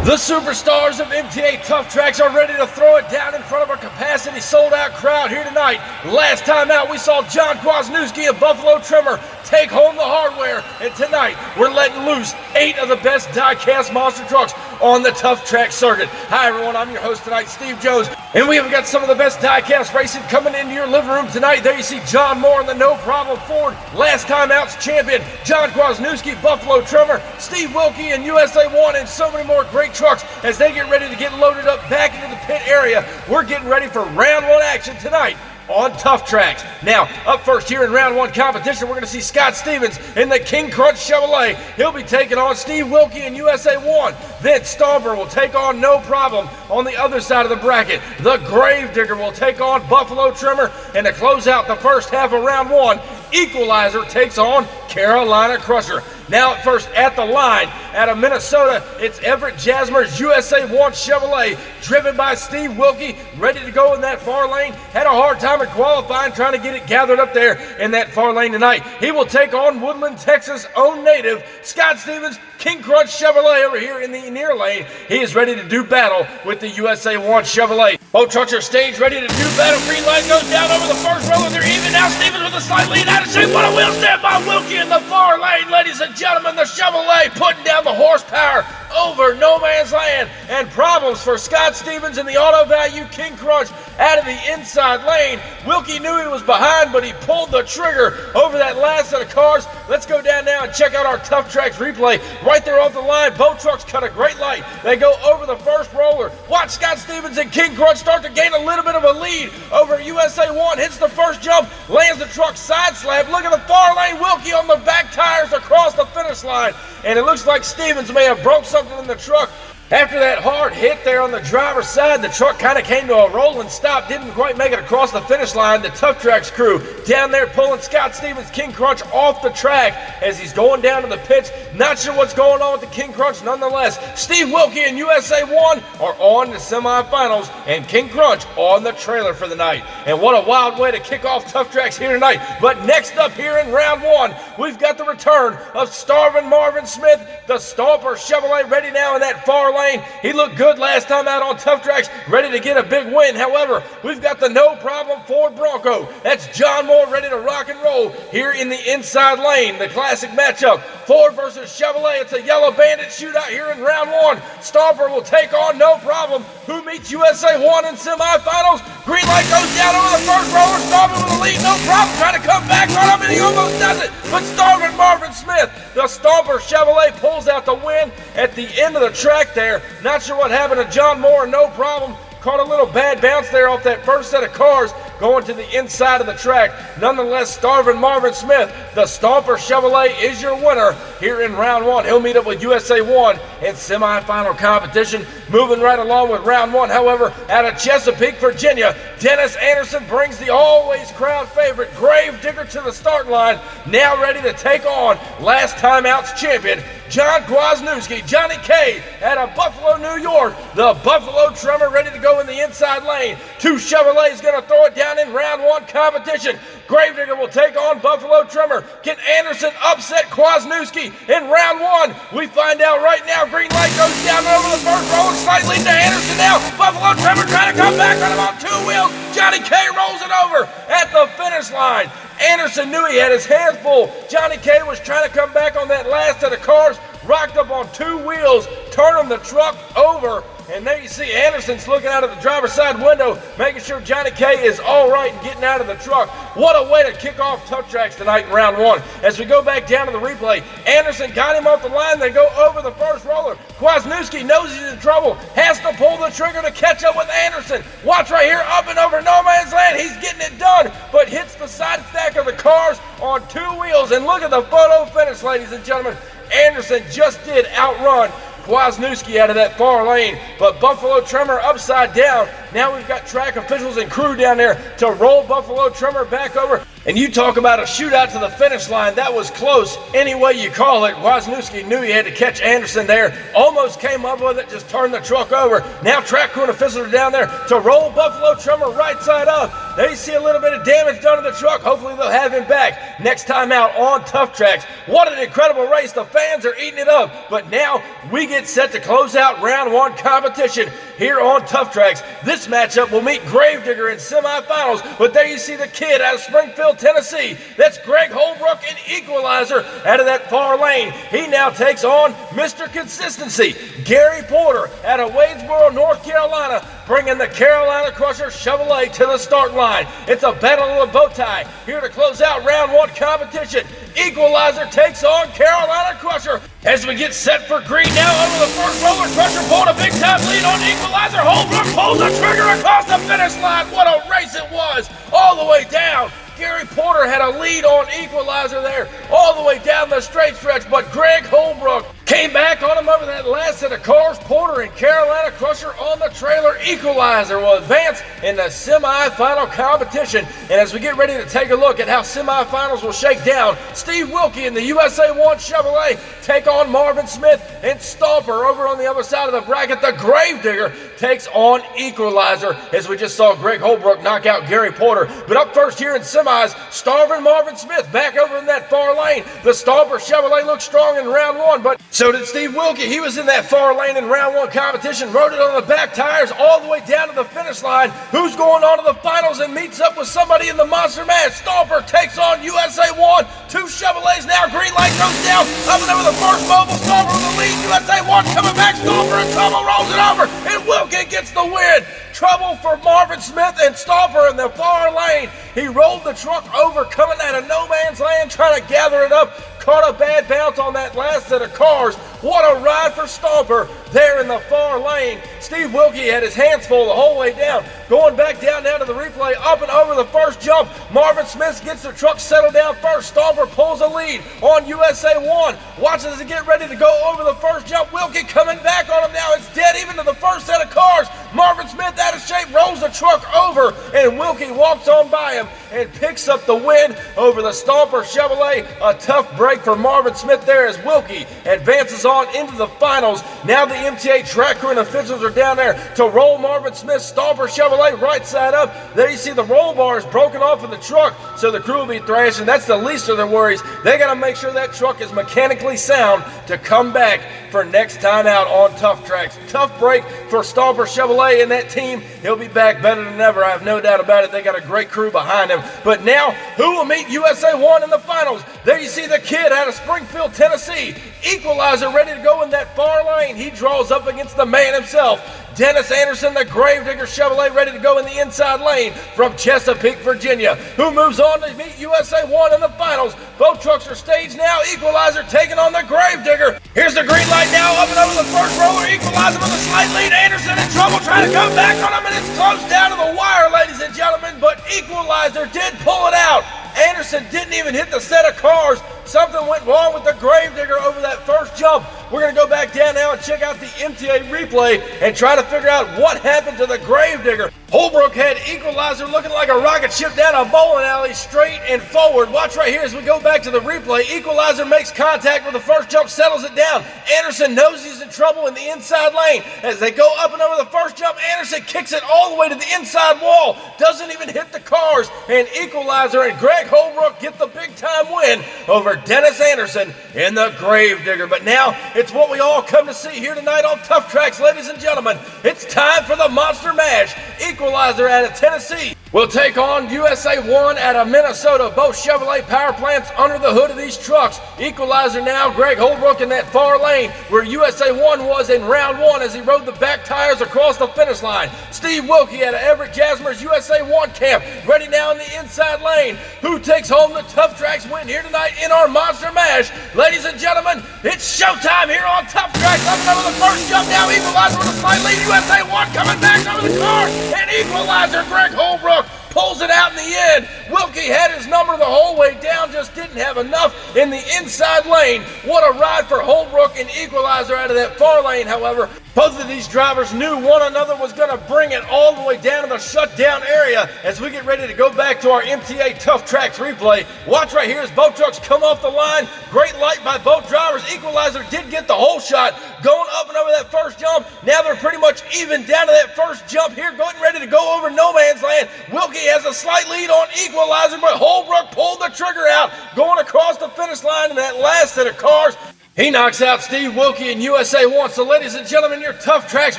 The superstars of MTA TUFF TRAX are ready to throw it down in front of a capacity sold-out crowd here tonight. Last time out, we saw John Kwasniewski of Buffalo Tremor take home the hardware, and tonight we're letting loose 8 of the best die-cast monster trucks on the TUFF TRAX circuit. Hi everyone, I'm your host tonight, Steve Jones, and we have got some of the best die-cast racing coming into your living room tonight. There you see John Moore in the No Problem Ford, last time out's champion, John Kwasniewski, Buffalo Tremor, Steve Wilkie, and USA 1, and so many more great trucks as they get ready to get loaded up back into the pit area. We're getting ready for round 1 action tonight on TUFF TRAX. Now, up first here in round 1 competition, we're going to see Scott Stevens in the King Crunch Chevrolet. He'll be taking on Steve Wilkie in USA 1. Then Stomper will take on No Problem on the other side of the bracket. The Gravedigger will take on Buffalo Tremor. And to close out the first half of round 1, Equalizer takes on Carolina Crusher. Now at first at the line, out of Minnesota, it's Everett Jasmer's USA 1 Chevrolet, driven by Steve Wilkie, ready to go in that far lane. Had a hard time in qualifying, trying to get it gathered up there in that far lane tonight. He will take on Woodland, Texas' own native, Scott Stevens, King Crunch Chevrolet over here in the near lane. He is ready to do battle with the USA 1 Chevrolet. Both trucks are staged, ready to do battle. Green light goes down over the first row, and they're even now. Stevens with a slight lead out of shape. What a wheel stand by Wilkie in the far lane, ladies and gentlemen. The Chevrolet putting down the horsepower over no man's land, and problems for Scott Stevens in the Auto Value King Crunch out of the inside lane. Wilkie knew he was behind, but he pulled the trigger over that last set of cars. Let's go down now and check out our TUFF TRAX replay. Right there off the line, both trucks cut a great light. They go over the first roller. Watch Scott Stevens and King Crunch start to gain a little bit of a lead over USA 1. Hits the first jump, lands the truck side slab. Look at the far lane, Wilkie on the back tires across the finish line. And it looks like Stevens may have broke something in the truck. After that hard hit there on the driver's side, the truck kind of came to a rolling stop, didn't quite make it across the finish line. The TUFF TRAX crew down there pulling Scott Stevens, King Crunch, off the track as he's going down to the pits. Not sure what's going on with the King Crunch nonetheless. Steve Wilkie and USA 1 are on the semifinals, and King Crunch on the trailer for the night. And what a wild way to kick off TUFF TRAX here tonight. But next up here in round 1, we've got the return of Starvin' Marvin Smith, the Stomper Chevrolet, ready now in that far lane. He looked good last time out on TUFF TRAX, ready to get a big win. However, we've got the No Problem Ford Bronco. That's John Moore ready to rock and roll here in the inside lane. The classic matchup, Ford versus Chevrolet. It's a Yellow Bandit shootout here in round 1. Stomper will take on No Problem, who meets USA 1 in semifinals. Green light goes down over the first roller. Stomper with the lead. No Problem trying to come back on him, and he almost does it. But Starvin' Marvin Smith, the Stomper Chevrolet, pulls out the win at the end of the track there. Not sure what happened to John Moore. No Problem caught a little bad bounce there off that first set of cars going to the inside of the track. Nonetheless, Starvin' Marvin Smith, the Stomper Chevrolet, is your winner here in round 1. He'll meet up with USA 1 in semifinal competition. Moving right along with round 1, however, out of Chesapeake, Virginia, Dennis Anderson brings the always crowd favorite Gravedigger to the start line, now ready to take on last time out's champion, John Kwasniewski, Johnny K, out of Buffalo, New York. The Buffalo Tremor ready to go in the inside lane. 2 Chevrolets going to throw it down in round 1 competition. Gravedigger will take on Buffalo Tremor. Can Anderson upset Kwasniewski in round 1? We find out right now. Green light goes down over the first roll, slightly to Anderson now. Buffalo Tremor trying to come back on him on 2 wheels. Johnny K rolls it over at the finish line. Anderson knew he had his hands full. Johnny K was trying to come back on that last set of cars, rocked up on 2 wheels, turning the truck over. And there you see Anderson's looking out of the driver's side window, making sure Johnny K is all right and getting out of the truck. What a way to kick off TUFF TRAX tonight in round 1. As we go back down to the replay, Anderson got him off the line. They go over the first roller. Kwasniewski knows he's in trouble, has to pull the trigger to catch up with Anderson. Watch right here, up and over no man's land. He's getting it done, but hits the side stack of the cars on 2 wheels. And look at the photo finish, ladies and gentlemen. Anderson just did outrun Kwasniewski out of that far lane, but Buffalo Tremor upside down. Now we've got track officials and crew down there to roll Buffalo Tremor back over. And you talk about a shootout to the finish line. That was close any way you call it. Kwasniewski knew he had to catch Anderson there. Almost came up with it, just turned the truck over. Now track crew and officials are down there to roll Buffalo Tremor right side up. There you see a little bit of damage done to the truck. Hopefully they'll have him back next time out on TUFF TRAX. What an incredible race. The fans are eating it up. But now we get set to close out round one competition here on TUFF TRAX. This matchup will meet Gravedigger in semifinals. But there you see the kid out of Springfield, Tennessee. That's Greg Holbrook and Equalizer out of that far lane. He now takes on Mr. Consistency, Gary Porter out of Wadesboro, North Carolina, bringing the Carolina Crusher Chevrolet to the start line. It's a battle of the bow tie here to close out round one competition. Equalizer takes on Carolina Crusher. As we get set for green now over the first roller, Crusher pulled a big time lead on Equalizer. Holbrook pulls the trigger across the finish line. What a race it was all the way down. Gary Porter had a lead on Equalizer there all the way down the straight stretch, but Greg Holbrook came back on him over that last set of cars. Porter and Carolina Crusher on the trailer. Equalizer will advance in the semifinal competition. And as we get ready to take a look at how semifinals will shake down, Steve Wilkie in the USA 1 Chevrolet take on Marvin Smith and Stomper over on the other side of the bracket. The Gravedigger takes on Equalizer, as we just saw Greg Holbrook knock out Gary Porter. But up first here in semis, Starvin Marvin Smith back over in that far lane. The Stomper Chevrolet looked strong in round one, but so did Steve Wilkie. He was in that far lane in round one competition, rode it on the back tires all the way down to the finish line. Who's going on to the finals and meets up with somebody in the Monster Mash? Stomper takes on USA 1. Two Chevrolets now. Green light goes down. Up and over the first mobile. Stomper with the lead. USA 1 coming back. Stomper and Trouble rolls it over. And Wilkie gets the win. Trouble for Marvin Smith and Stomper in the far lane. He rolled the truck over, coming out of no man's land, trying to gather it up. Caught a bad bounce on that last set of cars. What a ride for Stomper there in the far lane. Steve Wilkie had his hands full the whole way down. Going back down now to the replay, up and over the first jump. Marvin Smith gets the truck settled down first. Stomper pulls a lead on USA 1. Watch as he get ready to go over the first jump. Wilkie coming back on him now. It's dead even to the first set of cars. Marvin Smith out of shape rolls the truck over, and Wilkie walks on by him and picks up the win over the Stomper Chevrolet. A tough break for Marvin Smith there as Wilkie advances on into the finals. Now the MTA track crew and officials are down there to roll Marvin Smith's Stomper Chevrolet right side up. There you see the roll bars broken off of the truck, so the crew will be thrashing. That's the least of their worries. They got to make sure that truck is mechanically sound to come back for next time out on TUFF TRAX. Tough break for Stomper Chevrolet and that team. He'll be back better than ever. I have no doubt about it. They got a great crew behind him. But now, who will meet USA 1 in the finals? There you see the kid out of Springfield, Tennessee. Equalizer ready to go in that far lane. He draws up against the man himself, Dennis Anderson, the Gravedigger Chevrolet, ready to go in the inside lane from Chesapeake, Virginia, who moves on to meet USA 1 in the finals. Both trucks are staged now. Equalizer taking on the Gravedigger. Here's the green light now, up and over the first roller. Equalizer with a slight lead. Anderson in trouble, trying to come back on him, and it's close down to the wire, ladies and gentlemen, but Equalizer did pull it out. Anderson didn't even hit the set of cars. Something went wrong with the Gravedigger over that first jump. We're going to go back down now and check out the MTA replay and try to figure out what happened to the Gravedigger. Holbrook had Equalizer looking like a rocket ship down a bowling alley, straight and forward. Watch right here as we go back to the replay. Equalizer makes contact with the first jump, settles it down. Anderson knows he's in trouble in the inside lane. As they go up and over the first jump, Anderson kicks it all the way to the inside wall. Doesn't even hit the cars. And Equalizer and Greg Holbrook get the big time win over Dennis Anderson in the Gravedigger. But now it's what we all come to see here tonight on TUFF TRAX, ladies and gentlemen. It's time for the Monster Mash. Equalizer out of Tennessee will take on USA 1 out of Minnesota. Both Chevrolet power plants under the hood of these trucks. Equalizer now, Greg Holbrook in that far lane where USA 1 was in round one as he rode the back tires across the finish line. Steve Wilkie out of Everett Jasmer's USA 1 camp, ready now in the inside lane. Who takes home the TUFF TRAX win here tonight in our Monster Mash? Ladies and gentlemen, it's showtime here on TUFF TRAX. Up and over the first jump now. Equalizer with a slight lead. USA 1 coming back over the car. And Equalizer, Greg Holbrook pulls it out in the end. Wilkie had his number the whole way down, just didn't have enough in the inside lane. What a ride for Holbrook and Equalizer out of that far lane, however. Both of these drivers knew one another was going to bring it all the way down to the shutdown area as we get ready to go back to our MTA Tough Tracks replay. Watch right here as both trucks come off the line. Great light by both drivers. Equalizer did get the whole shot going up and over that first jump. Now they're pretty much even down to that first jump here, getting ready to go over no man's land. Wilkie has a slight lead on Equalizer, but Holbrook pulled the trigger out going across the finish line in that last set of cars. He knocks out Steve Wilkie in USA 1. So ladies and gentlemen, your Tough Tracks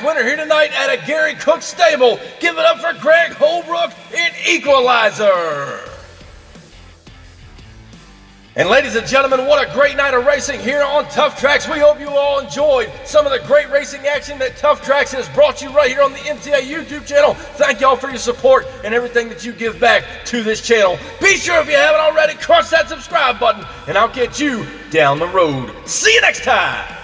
winner here tonight at a Gary Cook stable. Give it up for Greg Holbrook in Equalizer. And ladies and gentlemen, what a great night of racing here on Tough Tracks. We hope you all enjoyed some of the great racing action that Tough Tracks has brought you right here on the MTA YouTube channel. Thank y'all for your support and everything that you give back to this channel. Be sure, if you haven't already, crush that subscribe button, and I'll catch you down the road. See you next time.